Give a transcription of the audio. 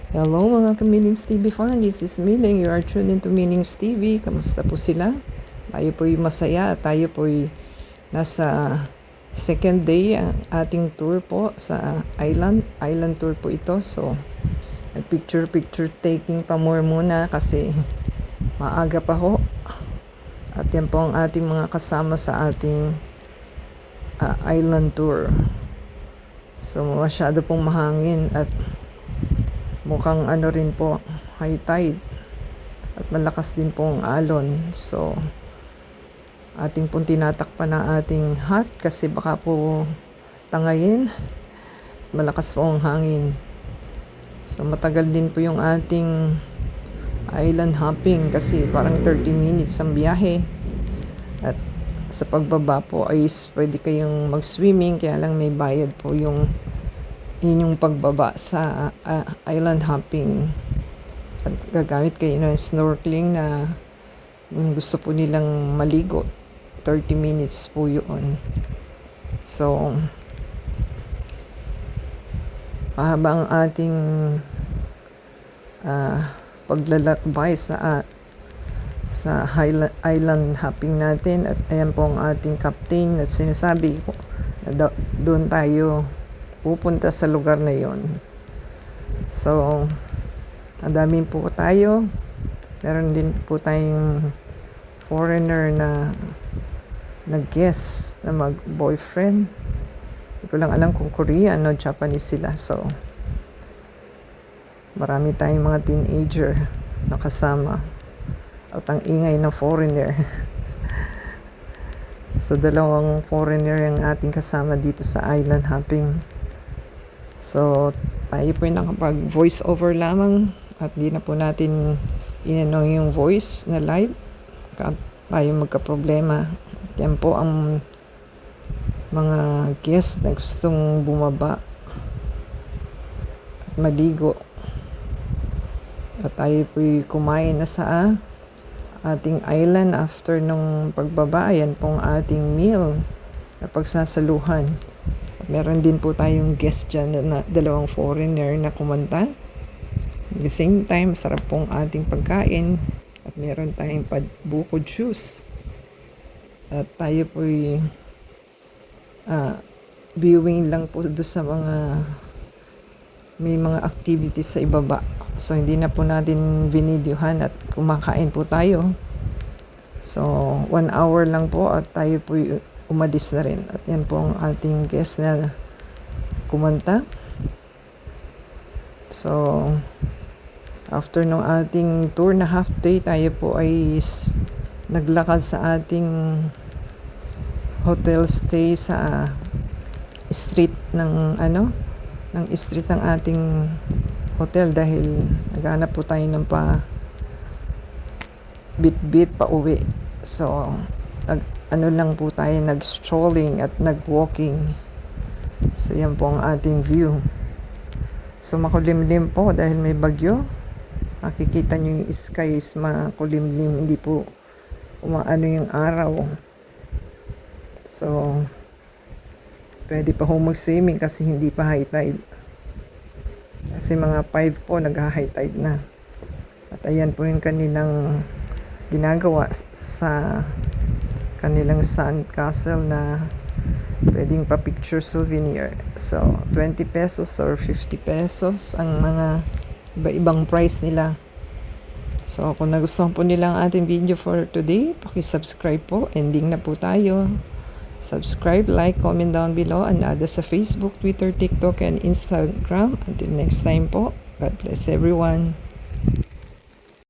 Hello mga ka-Meanings TV fan, this is Miling. You are tuned into Meanings TV. Kamusta po sila? Tayo po'y masaya at tayo po'y nasa second day ang ating tour po sa island tour po ito. So picture taking pa more muna kasi maaga pa ho. At yan po ang ating mga kasama sa ating island tour. So masyado pong mahangin at mukhang ano rin po, high tide at malakas din po ang alon. So ating pong tinatakpan ng ating hat kasi baka po tangayin, malakas po ang hangin. So matagal din po yung ating island hopping kasi parang 30 minutes ang biyahe. At sa pagbaba po ay pwede kayong mag-swimming, kaya lang may bayad po yung inyong pagbaba sa island hopping. At gagamit kayo ng snorkeling na kung gusto po nilang maligo, 30 minutes po yun. So mahaba ang ating paglalakbay sa island hopping natin. At ayan po ang ating captain at sinasabi ko na doon tayo pupunta sa lugar na yon. So ang daming po tayo. Meron din po tayong foreigner na nag-guest na mag-boyfriend. Hindi ko lang alam kung Korean o Japanese sila. So marami tayong mga teenager na kasama at ang ingay ng foreigner. So dalawang foreigner ang ating kasama dito sa island hopping. So tayo po nakapag voice over lamang at di na po natin inanong yung voice na live tayo magka-problema. Yan po ang mga guests na gustong bumaba at maligo. At tayo po'y kumain na sa ating island after nung pagbaba. Yan pong ating meal na pagsasaluhan. Meron din po tayong guest dyan na dalawang foreigner na kumanta. At the same time, sarap pong ating pagkain. At meron tayong buko juice. At tayo po'y viewing lang po doon sa may mga activities sa ibaba. So hindi na po natin binidyohan at kumakain po tayo. So 1 hour lang po at tayo po'y umalis na rin. At yan po ang ating guest na kumanta. So after nung ating tour na half day, tayo po ay naglakad sa ating hotel stay sa street ng street ng ating hotel dahil naghanap po tayo ng bit pa uwi. So lang po tayo, nag-strolling at nag-walking. So yan po ang ating view. So makulimlim po dahil may bagyo. Makikita nyo yung sky is makulimlim, hindi po umaano yung araw. So pwede pa ho mag-swimming kasi hindi pa high tide. Kasi mga 5 po nag-high tide na. At ayan po yung kanilang ginagawa sa kanilang sand castle na pwedeng pa-picture souvenir. So 20 pesos or 50 pesos ang mga iba-ibang price nila. So kung nagustuhan po nila ang ating video for today, paki-subscribe po. Ending na po tayo. Subscribe, like, comment down below, and add us sa Facebook, Twitter, TikTok, and Instagram. Until next time po, God bless everyone.